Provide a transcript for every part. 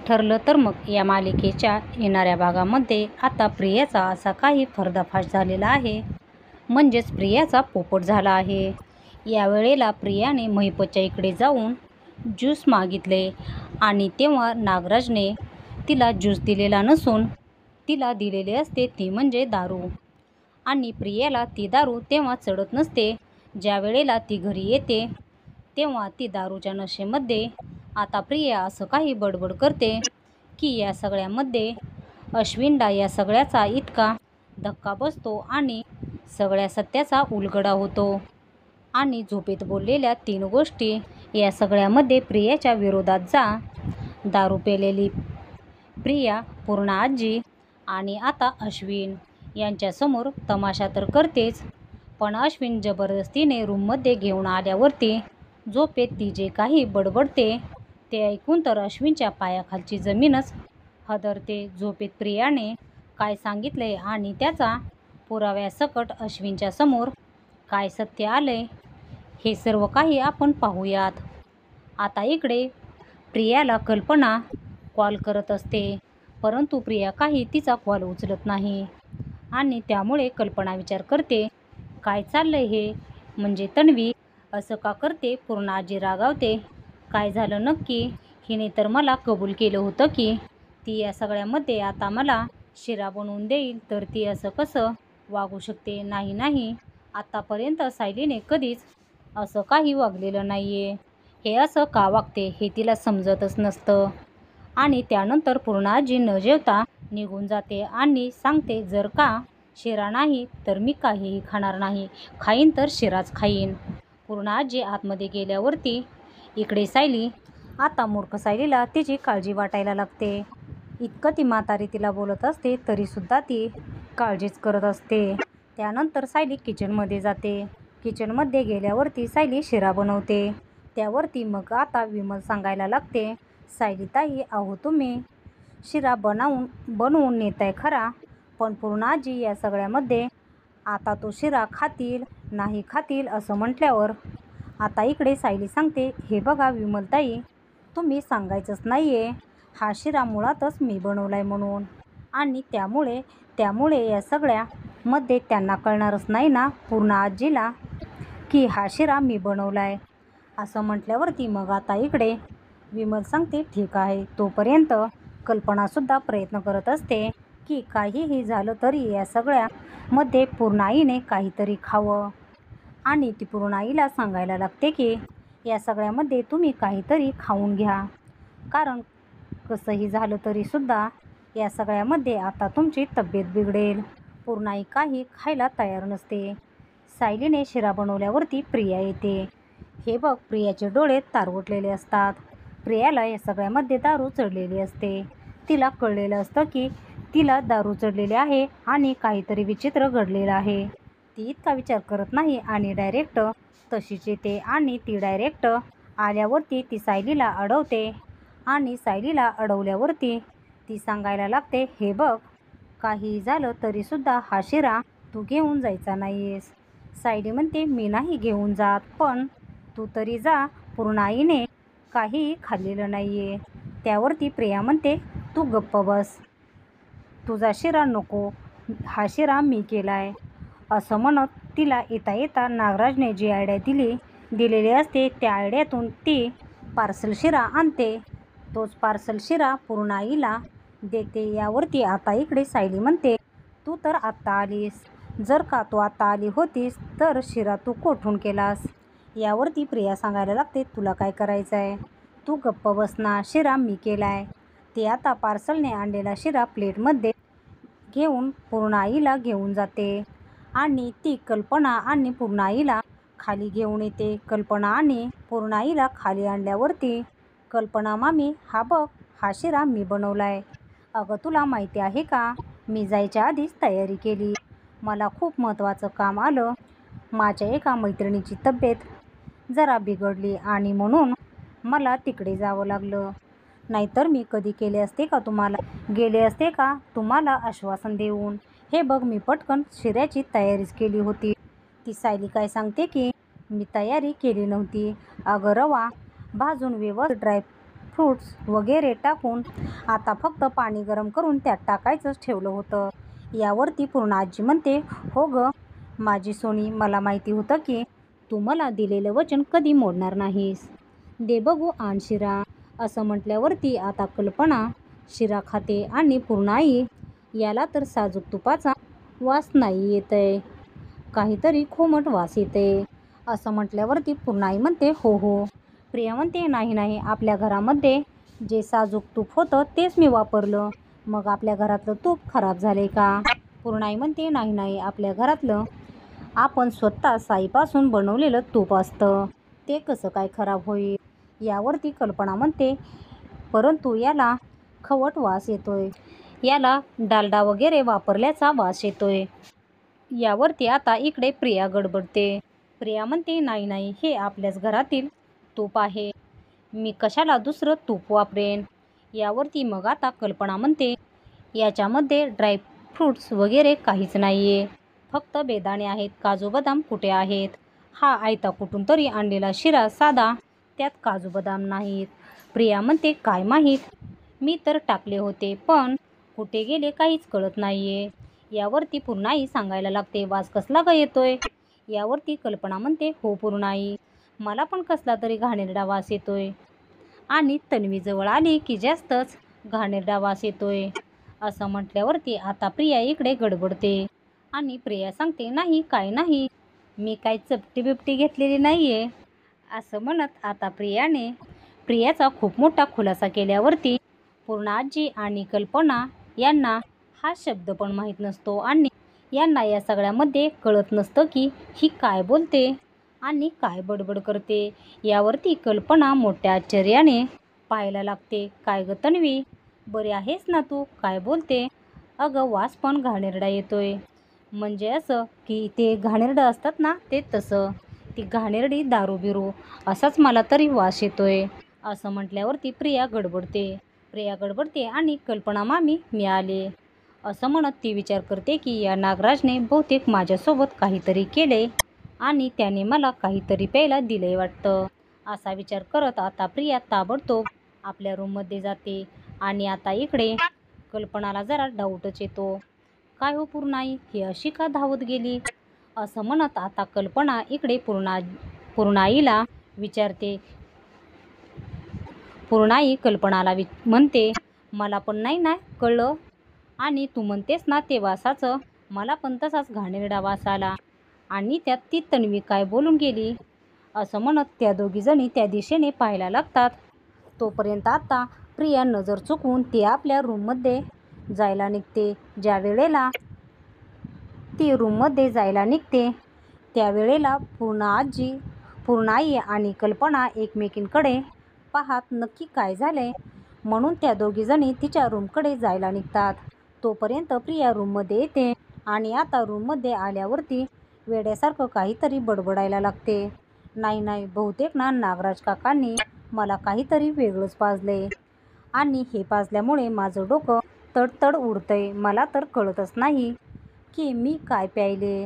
ठरलं तर मग या मालिकेच्या येणाऱ्या भागामध्ये आता प्रियाचा असा काही पर्दाफाश झालेला आहे. म्हणजेच प्रियाचा पोपट झाला आहे. यावेळेला प्रियाने महिपतच्या इकडे जाऊन ज्यूस मागितले आणि तेव्हा नागराजने तिला ज्यूस दिलेला नसून तिला दिलेले असते ती म्हणजे दारू. आणि प्रियाला ती दारू तेव्हा चढत नसते. ज्या वेळेला ती घरी येते तेव्हा ती दारूच्या नशेमध्ये आता प्रिया असं काही बडबड करते की या सगळ्यामध्ये अश्विनला या सगळ्याचा इतका धक्का बसतो आणि सगळ्या सत्याचा उलगडा होतो. आणि झोपेत बोललेल्या 3 गोष्टी या सगळ्यामध्ये प्रियाच्या विरोधात जा. दारू पेलेली प्रिया, पूर्णा आजी आणि आता अश्विन यांच्यासमोर तमाशा तर करतेच, पण अश्विन जबरदस्तीने रूममध्ये घेऊन आल्यावरती झोपेत ती जे काही बडबडते ते ऐकून तर अश्विनच्या पायाखालची जमीनच हादरते. झोपेत प्रियाने काय सांगितले आणि त्याचा पुराव्यासकट अश्विनच्या समोर काय सत्य आले हे सर्व काही आपण पाहूयात. आता इकडे प्रियाला कल्पना कॉल करत असते, परंतु प्रिया काही तिचा कॉल उचलत नाही आणि त्यामुळे कल्पना विचार करते काय चाललंय हे, म्हणजे तन्वी असं का करते. पूर्णा आजी रागावते, काय झालं नक्की, हिने तर मला कबूल केलं होतं की ती या सगळ्यामध्ये आता मला शिरा बनवून देईल, तर ती असं कसं वागू शकते. नाही नाही, आतापर्यंत सायलीने कधीच असं काही वागलेलं नाहीये. हे असं का वागते हे तिला समजतच नसतं. आणि त्यानंतर पूर्णा आजी न जेवता निघून जाते आणि सांगते जर का शिरा नाही तर मी काहीही खाणार नाही, खाईन तर शिराच खाईन. पूर्णा आजी आतमध्ये गेल्यावरती इकडे सायली, आता मूर्ख सायलीला तिची काळजी वाटायला लागते. इतकं ती म्हातारी तिला बोलत असते तरीसुद्धा ती काळजीच करत असते. त्यानंतर सायली किचनमध्ये जाते. किचनमध्ये गेल्यावरती सायली शिरा बनवते. त्यावरती मग आता विमल सांगायला लागते, सायलीताई अहो तुम्ही शिरा बनवून नेताय खरा, पण पूर्णा आजी या सगळ्यामध्ये आता तो शिरा खातील नाही खातील असं म्हटल्यावर आता इकडे सायली सांगते, हे बघा विमलताई तुम्ही सांगायचंच नाहीये, हा शिरा मुळातच मी बनवलाय म्हणून, आणि त्यामुळे या सगळ्यामध्ये त्यांना कळणारच नाही ना पूर्णा आजीला की हा शिरा मी बनवलाय. असं म्हटल्यावरती मग आता इकडे विमल सांगते ठीक आहे. तोपर्यंत कल्पनासुद्धा प्रयत्न करत असते की काहीही झालं तरी या सगळ्यामध्ये पूर्णाईने काहीतरी खावं. आणि ती पूर्णाईला सांगायला लागते की या सगळ्यामध्ये तुम्ही काहीतरी खाऊन घ्या, कारण कसंही झालं तरीसुद्धा या सगळ्यामध्ये आता तुमची तब्येत बिघडेल. पूर्णाई काही खायला तयार नसते. सायलीने शिरा बनवल्यावरती प्रिया येते. हे बघ प्रियाचे डोळे तारवटलेले असतात. प्रियाला या सगळ्यामध्ये दारू चढलेली असते. तिला कळलेलं असतं की तिला दारू चढलेली आहे आणि काहीतरी विचित्र घडलेलं आहे. ती इतका विचार करत नाही आणि डायरेक्ट तशीच येते आणि ती डायरेक्ट आल्यावरती ती सायलीला अडवते आणि सायलीला अडवल्यावरती ती सांगायला लागते, हे बघ काहीही झालं तरीसुद्धा हा शिरा तू घेऊन जायचा नाहीयेस. सायली म्हणते मी नाही घेऊन जात, पण तू तरी जा, पूर्णाईने काहीही खाल्लेलं नाहीये. त्यावरती प्रिया म्हणते तू गप्प बस, तुझा शिरा नको, हा शिरा मी केलाय. असं म्हणत तिला येता येता नागराजने जी आयडिया दिलेली असते त्या आयडियातून ती पार्सल शिरा आणते. तोच पार्सल शिरा पूर्णाईला देते. यावरती आता इकडे सायली म्हणते तू तर आत्ता आलीस, जर का तू आत्ता आली होतीस तर शिरा तू कोठून केलास. यावरती प्रिया सांगायला लागते तुला काय करायचं आहे, तू गप्प बस ना, शिरा मी केलाय. ती आता पार्सलने आणलेला शिरा प्लेटमध्ये घेऊन पूर्णाईला घेऊन जाते आणि ती कल्पना आणि पूर्णाईला खाली घेऊन येते. कल्पना आणि पूर्णाईला खाली आणल्यावरती कल्पना मामी हा बघ हा शिरा मी बनवलाय. अगं तुला माहिती आहे का, मी जायच्या आधीच तयारी केली, मला खूप महत्त्वाचं काम आलं, माझ्या एका मैत्रिणीची तब्येत जरा बिघडली आणि म्हणून मला तिकडे जावं लागलं, नाहीतर मी कधी गेले असते का तुम्हाला आश्वासन देऊन. हे बघ मी पटकन शिऱ्याची तयारीच केली होती. ती सायली काय सांगते की मी तयारी केली नव्हती. अगं रवा भाजून व्यवस्थित ड्राय फ्रूट्स वगैरे टाकून आता फक्त पाणी गरम करून त्यात टाकायचंच ठेवलं होतं. यावरती पूर्णा आजी म्हणते, हो ग माझी सोनी, मला माहिती होतं की तू मला दिलेलं वचन कधी मोडणार नाहीस. दे बघू आण शिरा. असं म्हटल्यावरती आता कल्पना शिरा खाते आणि पूर्णाई याला तर साजूक तुपाचा वास नाही येतय, काहीतरी खोमट वास येते. असं म्हटल्यावरती पूर्णाई म्हणते, हो हो. प्रिया म्हणते, नाही नाही, आपल्या घरामध्ये जे साजूक तूप होतं तेच मी वापरलं, मग आपल्या घरातलं तूप खराब झाले का? पूर्णाई म्हणते, नाही नाही, आपल्या घरातलं आपण स्वतः साईपासून बनवलेलं तूप असतं, ते कसं काय खराब होईल. यावरती कल्पना म्हणते, परंतु याला खवट वास येतोय, याला डालडा वगैरे वापरल्याचा वास येतोय. यावरती आता इकडे प्रिया गडबडते. प्रिया म्हणते, नाही नाही, हे आपल्याच घरातील तूप आहे, मी कशाला दुसरं तूप वापरेन. यावरती मग आता कल्पना म्हणते, याच्यामध्ये ड्रायफ्रूट्स वगैरे काहीच नाही आहे, फक्त बेदाणे आहेत, काजू बदाम कुठे आहेत. हा आयता कुठून तरी आणलेला शिरा साधा, त्यात काजू बदाम नाहीत. प्रिया म्हणते, काय माहीत, मी तर टाकले होते पण कुठे गेले काहीच कळत नाहीये. यावरती पूर्णाई सांगायला लागते, वास कसला ग येतोय. यावरती कल्पना म्हणते, हो पूर्णाई, मला पण कसला तरी घाणेरडा वास येतोय आणि तन्वी जवळ आली की जास्तच घाणेरडा वास येतोय. असं म्हटल्यावरती आता प्रिया इकडे गडबडते आणि प्रिया सांगते, नाही काय नाही, मी काय चपटी बिपटी घेतलेली नाहीये. असं म्हणत आता प्रियाचा खूप मोठा खुलासा केल्यावरती पूर्णा आजी आणि कल्पना यांना हा शब्द पण माहीत नसतो आणि यांना या सगळ्यामध्ये कळत नसतं की ही काय बोलते आणि काय बडबड करते. यावरती कल्पना मोठ्या आश्चर्याने पाहायला लागते, काय ग तन्वी, बरे आहेस ना तू, काय बोलते. अगं वास पण घाणेरडा येतोय, म्हणजे असं की ते घाणेरडं असतात ना ते तसं, ती घाणेरडी दारू बिरू असाच मला तरी वास येतोय. असं म्हटल्यावरती प्रिया गडबडते आणि कल्पना मामी मी आले. असं म्हणत ती विचार करते की या नागराजने बहुतेक माझ्यासोबत काहीतरी केले आणि त्याने मला काहीतरी प्यायला दिले वाटतं. असा विचार करत आता प्रिया ताबडतोब आपल्या रूममध्ये जाते आणि आता इकडे कल्पनाला जरा डाऊटच येतो, काय हो पूर्णाई, ही अशी का धावत गेली. असं म्हणत आता कल्पना इकडे पूर्णाईला विचारते. पूर्णाई कल्पनाला म्हणते, मला पण नाही ना कळलं आणि तू म्हणतेस ना ते वासाचं, मला पण तसाच घाणेरडा वास आला आणि त्यात ती तन्वी काय बोलून गेली. असं म्हणत त्या दोघीजणी त्या दिशेने पाहायला लागतात. तोपर्यंत आता प्रिया नजर चुकवून ती आपल्या रूममध्ये जायला निघते. ज्या वेळेला ती रूममध्ये जायला निघते त्यावेळेला पूर्णाई आणि कल्पना एकमेकींकडे पाहत नक्की काय झाले म्हणून त्या दोघीजणी तिच्या रूमकडे जायला निघतात. तोपर्यंत प्रिया रूममध्ये येते आणि आता रूममध्ये आल्यावरती वेड्यासारखं काहीतरी बडबडायला लागते, नाही नाही, बहुतेक ना नागराज काकांनी मला काहीतरी वेगळंच पाजले आणि हे पाजल्यामुळे माझं डोकं तडतड उडतंय, मला तर कळतच नाही की मी काय प्यायले.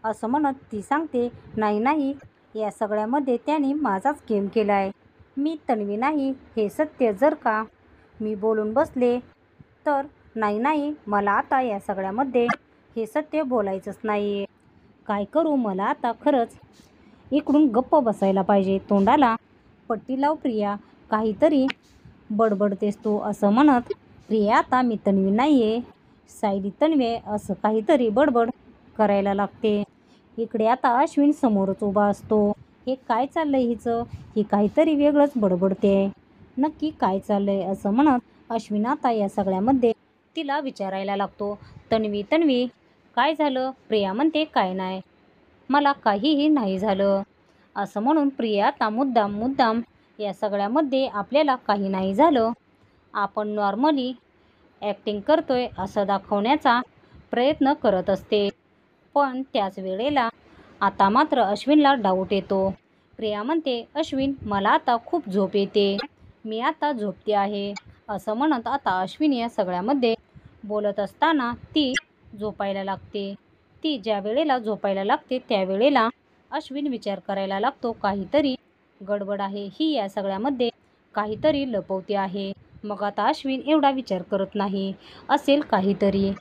असं म्हणत ती सांगते, नाही नाही, या सगळ्यामध्ये त्याने माझाच गेम केलाय, मी तन्वी नाही हे सत्य जर का मी बोलून बसले तर नाही नाही, मला आता या सगळ्यामध्ये हे सत्य बोलायचंच नाही. काय करू, मला आता खरंच इकडून गप्प बसायला पाहिजे. तोंडाला पट्टी लाव प्रिया, काहीतरी बडबडतेस तू. असं म्हणत प्रिया आता मी तन्वी नाही आहे, सायली तन्वी आहे, असं काहीतरी बडबड करायला लागते. इकडे आता अश्विन समोरच उभा असतो. हे काय चाललंय हिचं, ही काहीतरी वेगळंच बडबडते, नक्की काय चाललंय. असं म्हणत अश्विन आता या सगळ्यामध्ये तिला विचारायला लागतो, तन्वी काय झालं. प्रिया म्हणते, काय नाही, मला काहीही नाही झालं. असं म्हणून प्रिया आता मुद्दाम या सगळ्यामध्ये आपल्याला काही नाही झालं, आपण नॉर्मली ॲक्टिंग करतोय असं दाखवण्याचा प्रयत्न करत असते. पण त्याच वेळेला आता मात्र अश्विनला डाऊट येतो. प्रिया म्हणते, अश्विन मला आता खूप झोप येते, मी आता झोपते आहे. असं म्हणत आता अश्विन या सगळ्यामध्ये बोलत असताना ती झोपायला लागते. ती ज्या वेळेला झोपायला लागते त्यावेळेला अश्विन विचार करायला लागतो, काहीतरी गडबड आहे, ही या सगळ्यामध्ये काहीतरी लपवते आहे. मग आता अश्विन एवढा विचार करत नाही, असेल काहीतरी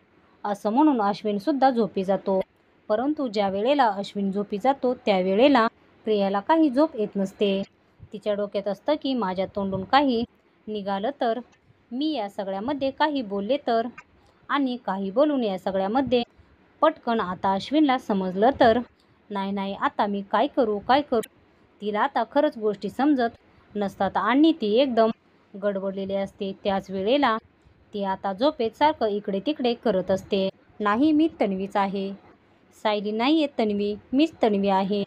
असं म्हणून अश्विनसुद्धा झोपी जातो. परंतु ज्या वेळेला अश्विन झोपी जातो त्यावेळेला प्रियाला काही झोप येत नसते. तिच्या डोक्यात असतं की माझ्या तोंडून काही निघालं तर, मी या सगळ्यामध्ये काही बोलले तर, आणि काही बोलून या सगळ्यामध्ये पटकन आता अश्विनला समजलं तर, नाही नाही आता मी काय करू काय करू. तिला आता खरंच गोष्टी समजत नसतात आणि ती एकदम गडबडलेली असते. त्याच वेळेला ती आता झोपेत सारखं इकडे तिकडे करत असते. नाही मी तन्वीच आहे. सायली नाही आहे तन्वी, मीच तन्वी आहे.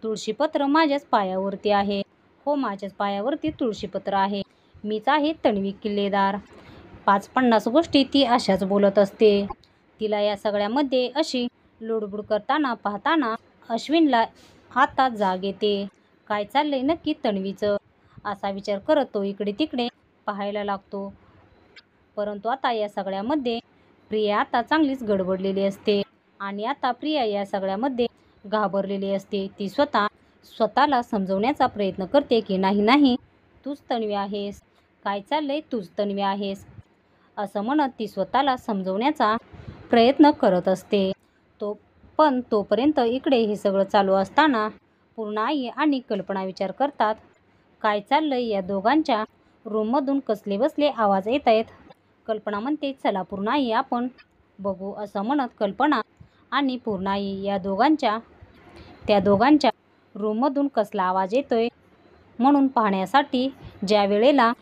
तुळशीपत्र माझ्याच पायावरती आहे. हो माझ्याच पायावरती तुळशीपत्र आहे. मीच आहे तन्वी किल्लेदार. 5-50 गोष्टी ती अशाच बोलत असते. तिला या सगळ्यामध्ये अशी लुडबुड करताना पाहताना अश्विनला आता जाग येते. काय चाललंय नक्की तन्वीचं, असा विचार करत तो इकडे तिकडे पाहायला लागतो. परंतु आता या सगळ्यामध्ये प्रिया आता चांगलीच गडबडलेली असते आणि आता प्रिया या सगळ्यामध्ये घाबरलेली असते. ती स्वतःला समजवण्याचा प्रयत्न करते की नाही नाही तूच तन्वी आहेस, काय चाललंय तूच तन्वी आहेस, असं म्हणत ती स्वतःला समजवण्याचा प्रयत्न करत असते. पण तोपर्यंत इकडे हे सगळं चालू असताना पूर्णाई आणि कल्पना विचार करतात, काय चाललंय या दोघांच्या रूममधून कसले बसले आवाज येत आहेत. कल्पना म्हणते चला पूर्णाई आपण बघू. असं म्हणत कल्पना आणि पूर्णाई या त्या दोघांच्या रूममधून कसला आवाज येतोय म्हणून पाहण्यासाठी ज्या वेळेला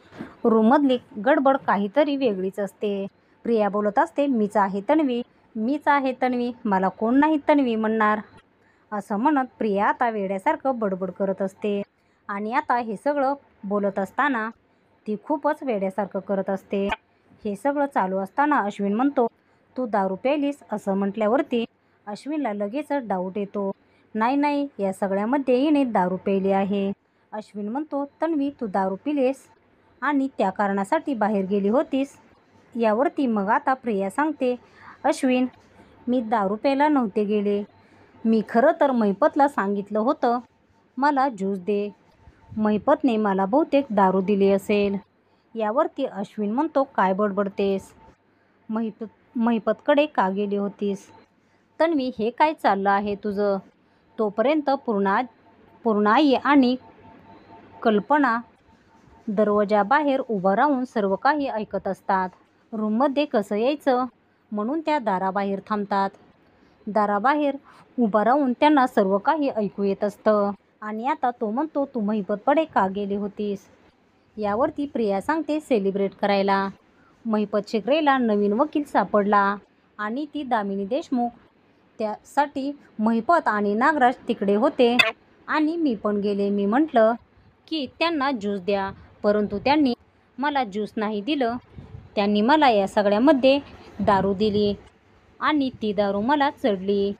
रूममधली गडबड काहीतरी वेगळीच असते. प्रिया बोलत असते मीच आहे तन्वी, मीच आहे तन्वी, मला कोण नाही तन्वी म्हणणार, असं म्हणत प्रिया आता वेड्यासारखं बडबड करत असते. आणि आता हे सगळं बोलत असताना ती खूपच वेड्यासारखं करत असते. हे सगळं चालू असताना अश्विन म्हणतो तू दारू प्यायलीस, असं म्हटल्यावरती अश्विनला लगेचच डाऊट येतो. नाही नाही या सगळ्यामध्ये हिने दारू प्यायली आहे. अश्विन म्हणतो तन्वी तू दारू पिलीस आणि त्या कारणासाठी बाहेर गेली होतीस. यावरती मग आता प्रिया सांगते अश्विन मी दारू प्यायला नव्हते गेले, मी खरं तर महिपतला सांगितलं होतं मला ज्यूस दे, महिपतने मला बहुतेक दारू दिली असेल. यावरती अश्विन म्हणतो काय बडबडतेस, महिपतकडे का गेली होतीस. तन्वी हे काय चाललं आहे तुझं. तोपर्यंत पूर्णाई आणि कल्पना दरवाजाबाहेर उभं राहून सर्व काही ऐकत असतात. रूममध्ये कसं यायचं म्हणून त्या दाराबाहेर थांबतात. दाराबाहेर उभं राहून त्यांना सर्व काही ऐकू येत असतं. आणि आता तो म्हणतो तू महिपतकडे का गेली होतीस. यावरती प्रिया सांगते सेलिब्रेट करायला. महिपत शिकरेला नवीन वकील सापडला आणि ती दामिनी देशमुख, त्यासाठी महिपत आणि नागराज तिकडे होते आणि मी पण गेले. मी म्हटलं की त्यांना ज्यूस द्या, परंतु त्यांनी मला ज्यूस नाही दिलं. त्यांनी मला या सगळ्यामध्ये दारू दिली आणि ती दारू मला चढली,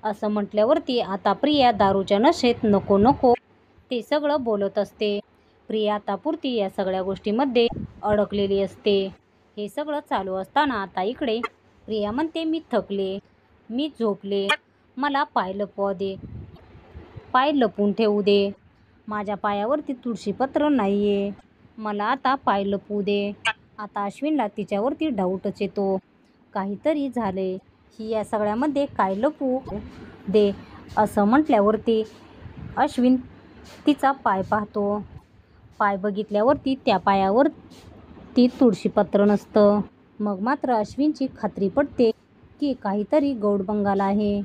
असं म्हटल्यावरती आता प्रिया दारूच्या नशेत नको नको ते सगळं बोलत असते. प्रिया तापुरती या सगळ्या गोष्टीमध्ये अडकलेली असते. हे सगळं चालू असताना आता इकडे प्रिया म्हणते मी थकले, मी झोपले, मला पाय लपवा दे, पाय लपून ठेवू दे, माझ्या पायावरती तुळशीपत्र नाही आहे, मला आता पाय लपवू दे. आता अश्विनला तिच्यावरती डाऊटच येतो, काहीतरी झाले, ही या सगळ्यामध्ये काय लपवू दे, असं म्हटल्यावरती अश्विन तिचा पाय पाहतो. पाय बघितल्यावरती त्या पायावर ती तुळशीपत्र नसतं. मग मात्र अश्विनची खात्री पडते की काहीतरी गौडबंगाल आहे.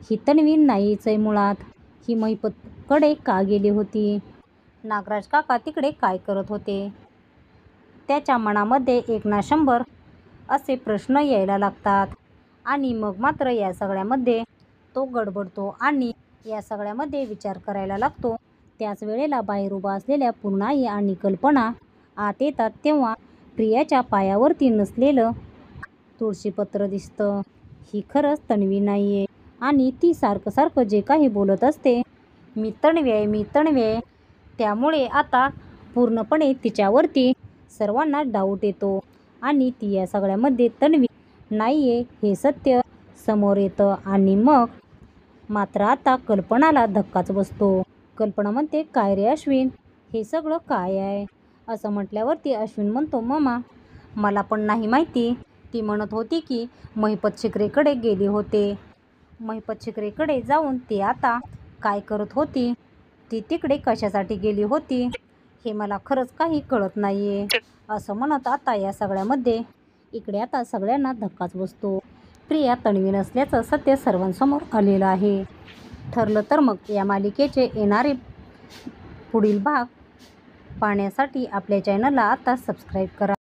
ही तन्वी नाहीच आहे मुळात. ही महिपतकडे का गेली होती. नागराज काका तिकडे काय करत होते. त्याच्या मनामध्ये 1 ना 100 असे प्रश्न यायला लागतात. आणि मग मात्र या सगळ्यामध्ये तो गडबडतो आणि या सगळ्यामध्ये विचार करायला लागतो. त्याच वेळेला बाहेर उभा असलेल्या पूर्णाई आणि कल्पना आत येतात तेव्हा प्रियाच्या पायावरती नसलेलं तुळशीपत्र दिसतं. ही खरंच तन्वी नाही आहे आणि ती सारखं सारखं जे काही बोलत असते मी तन्वी आहे, मी तन्वी आहे, त्यामुळे आता पूर्णपणे तिच्यावरती सर्वांना डाऊट येतो आणि ती या सगळ्यामध्ये तन्वी नाही आहे हे सत्य समोर येतं. आणि मग मात्र आता कल्पनाला धक्काच बसतो. कल्पना म्हणते काय रे अश्विन, हे सगळं काय आहे. असं म्हटल्यावरती अश्विन म्हणतो, मामा मला पण नाही माहिती. ती म्हणत होती की महिपत शिकरेकडे गेली होते. महिपत शिकरेकडे जाऊन ती आता काय करत होती, ती तिकडे कशासाठी गेली होती हे मला खरंच काही कळत नाही आहे. असं म्हणत आता या सगळ्यामध्ये इकडे आता सगळ्यांना धक्काच बसतो. प्रिया तन्वी नसल्याचं सत्य सर्वांसमोर आलेलं आहे. ठरलं तर मग या मालिकेचे येणारे पुढील भाग पाहण्यासाठी आपल्या चॅनलला आता सबस्क्राईब करा.